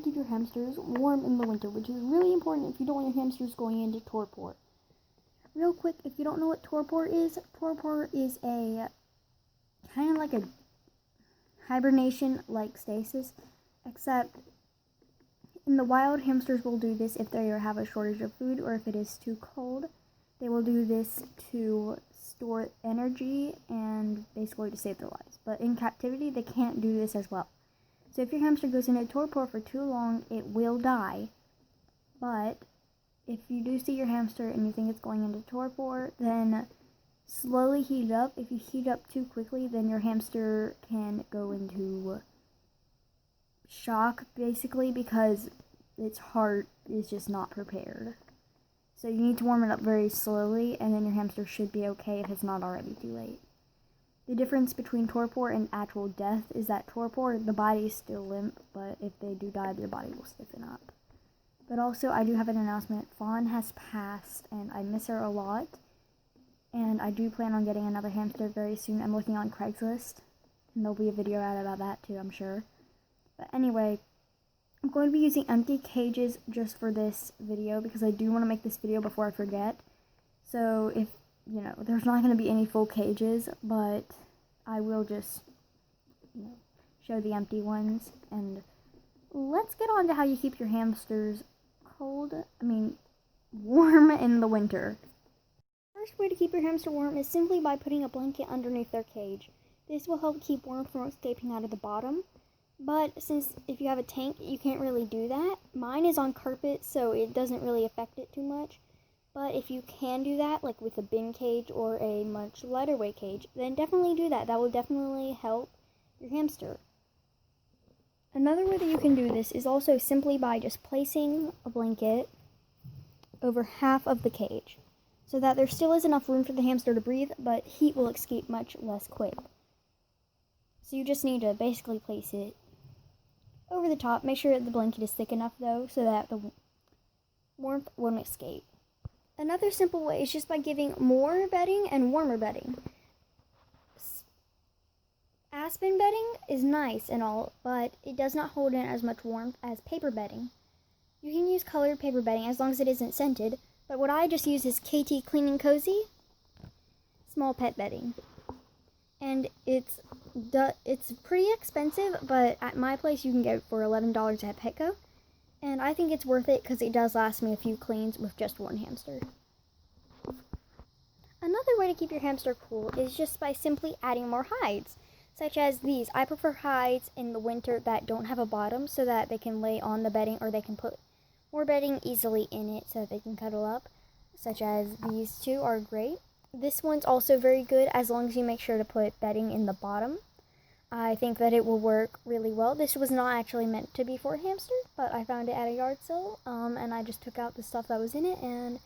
keep your hamsters warm in the winter, which is really important if you don't want your hamsters going into torpor. Real quick, if you don't know what torpor is a kind of like a hibernation like stasis, except in the wild, hamsters will do this if they have a shortage of food or if it is too cold. They will do this to store energy and basically to save their lives. But in captivity, they can't do this as well. So if your hamster goes into torpor for too long, it will die. But if you do see your hamster and you think it's going into torpor, then slowly heat it up. If you heat up too quickly, then your hamster can go into shock, basically, because its heart is just not prepared. So you need to warm it up very slowly, and then your hamster should be okay if it's not already too late. The difference between torpor and actual death is that torpor, the body is still limp, but if they do die, their body will stiffen up. But also, I do have an announcement. Fawn has passed, and I miss her a lot. And I do plan on getting another hamster very soon. I'm looking on Craigslist, and there'll be a video out about that too, I'm sure. But anyway, I'm going to be using empty cages just for this video because I do want to make this video before I forget. So if, there's not going to be any full cages, but I will just, show the empty ones. And let's get on to how you keep your hamsters warm in the winter. First way to keep your hamster warm is simply by putting a blanket underneath their cage. This will help keep warmth from escaping out of the bottom. But since if you have a tank, you can't really do that. Mine is on carpet, so it doesn't really affect it too much. But if you can do that, like with a bin cage or a much lighter weight cage, then definitely do that. That will definitely help your hamster. Another way that you can do this is also simply by just placing a blanket over half of the cage, so that there still is enough room for the hamster to breathe, but heat will escape much less quick. So you just need to basically place it over the top. Make sure the blanket is thick enough, though, so that the warmth won't escape. Another simple way is just by giving more bedding and warmer bedding. Aspen bedding is nice and all, but it does not hold in as much warmth as paper bedding. You can use colored paper bedding as long as it isn't scented, but what I just use is KT Clean and Cozy small pet bedding. And it's pretty expensive, but at my place you can get it for $11 at Petco. And I think it's worth it because it does last me a few cleans with just one hamster. Another way to keep your hamster cool is just by simply adding more hides, such as these. I prefer hides in the winter that don't have a bottom so that they can lay on the bedding, or they can put more bedding easily in it so that they can cuddle up, such as these two are great. This one's also very good as long as you make sure to put bedding in the bottom. I think that it will work really well. This was not actually meant to be for a hamster, but I found it at a yard sale, and I just took out the stuff that was in it, and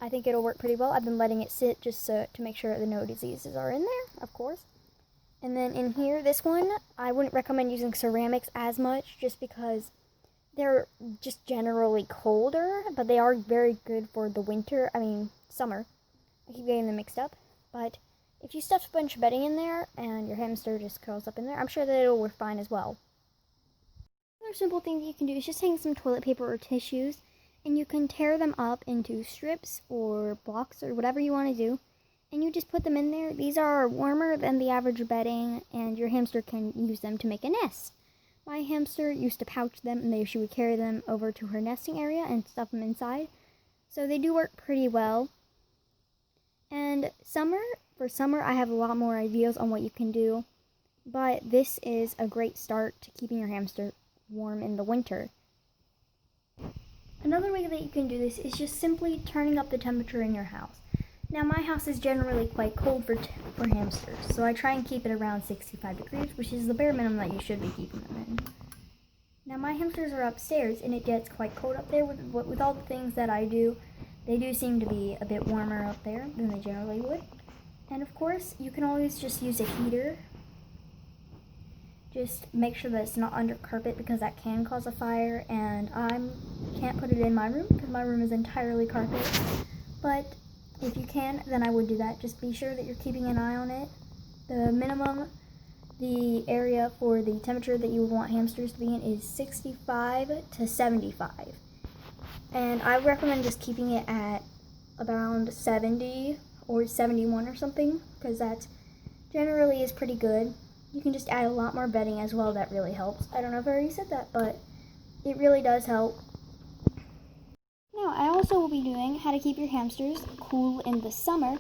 I think it'll work pretty well. I've been letting it sit just to make sure that no diseases are in there, of course. And then in here, this one, I wouldn't recommend using ceramics as much just because they're just generally colder, but they are very good for the winter, summer. I keep getting them mixed up, but if you stuff a bunch of bedding in there and your hamster just curls up in there, I'm sure that it'll work fine as well. Another simple thing that you can do is just hang some toilet paper or tissues, and you can tear them up into strips or blocks or whatever you want to do, and you just put them in there. These are warmer than the average bedding, and your hamster can use them to make a nest. My hamster used to pouch them, and she would carry them over to her nesting area and stuff them inside, so they do work pretty well. And for summer, I have a lot more ideas on what you can do, but this is a great start to keeping your hamster warm in the winter. Another way that you can do this is just simply turning up the temperature in your house. Now, my house is generally quite cold for hamsters, so I try and keep it around 65 degrees, which is the bare minimum that you should be keeping them in. Now, my hamsters are upstairs, and it gets quite cold up there. With all the things that I do, they do seem to be a bit warmer up there than they generally would. And of course, you can always just use a heater. Just make sure that it's not under carpet because that can cause a fire, and I can't put it in my room because my room is entirely carpet. But if you can, then I would do that. Just be sure that you're keeping an eye on it. The minimum the area for the temperature that you would want hamsters to be in is 65 to 75. And I recommend just keeping it at around 70 or 71 or something, because that generally is pretty good. You can just add a lot more bedding as well. That really helps. I don't know if I already said that, but it really does help. Now, I also will be doing how to keep your hamsters cool in the summer,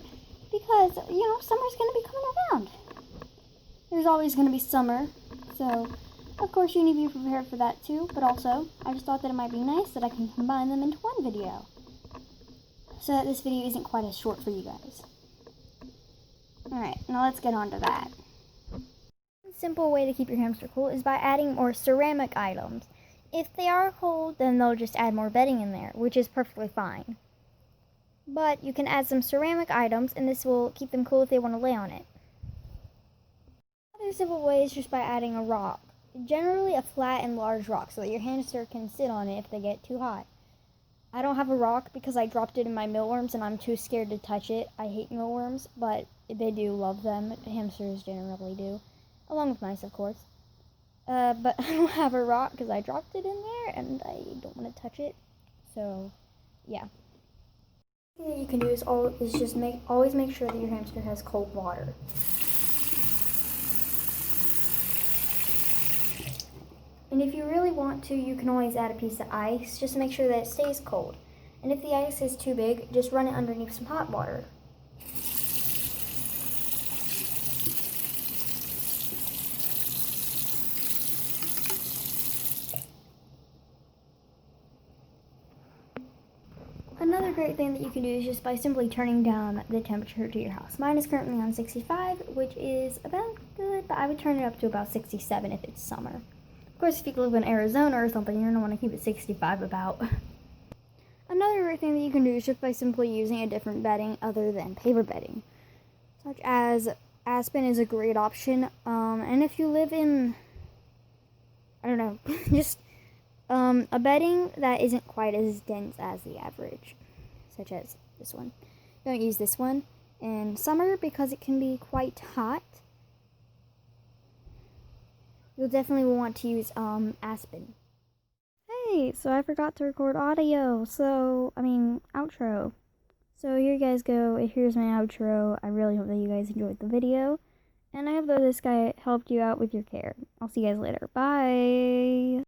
because, summer's going to be coming around. There's always going to be summer, so of course you need to be prepared for that too, but also I just thought that it might be nice that I can combine them into one video, so that this video isn't quite as short for you guys. Alright, now let's get on to that. One simple way to keep your hamster cool is by adding more ceramic items. If they are cold, then they'll just add more bedding in there, which is perfectly fine. But you can add some ceramic items, and this will keep them cool if they want to lay on it. Another simple way is just by adding a rock. Generally a flat and large rock, so that your hamster can sit on it if they get too hot. I don't have a rock because I dropped it in my mealworms and I'm too scared to touch it. I hate mealworms, but they do love them. Hamsters generally do. Along with mice, of course. But I don't have a rock because I dropped it in there and I don't want to touch it. So, yeah. The thing that you can do is always make sure that your hamster has cold water. And if you really want to, you can always add a piece of ice just to make sure that it stays cold. And if the ice is too big, just run it underneath some hot water. Another great thing that you can do is just by simply turning down the temperature to your house. Mine is currently on 65, which is about good, but I would turn it up to about 67 if it's summer. Of course, if you live in Arizona or something, you're going to want to keep it 65 about. Another great thing that you can do is just by simply using a different bedding other than paper bedding, such as aspen is a great option. And if you live in, I don't know, just a bedding that isn't quite as dense as the average, such as this one. Don't use this one in summer because it can be quite hot. You'll definitely want to use aspen. Hey, so I forgot to record audio, outro. So here you guys go. Here's my outro. I really hope that you guys enjoyed the video, and I hope that this guy helped you out with your care. I'll see you guys later. Bye!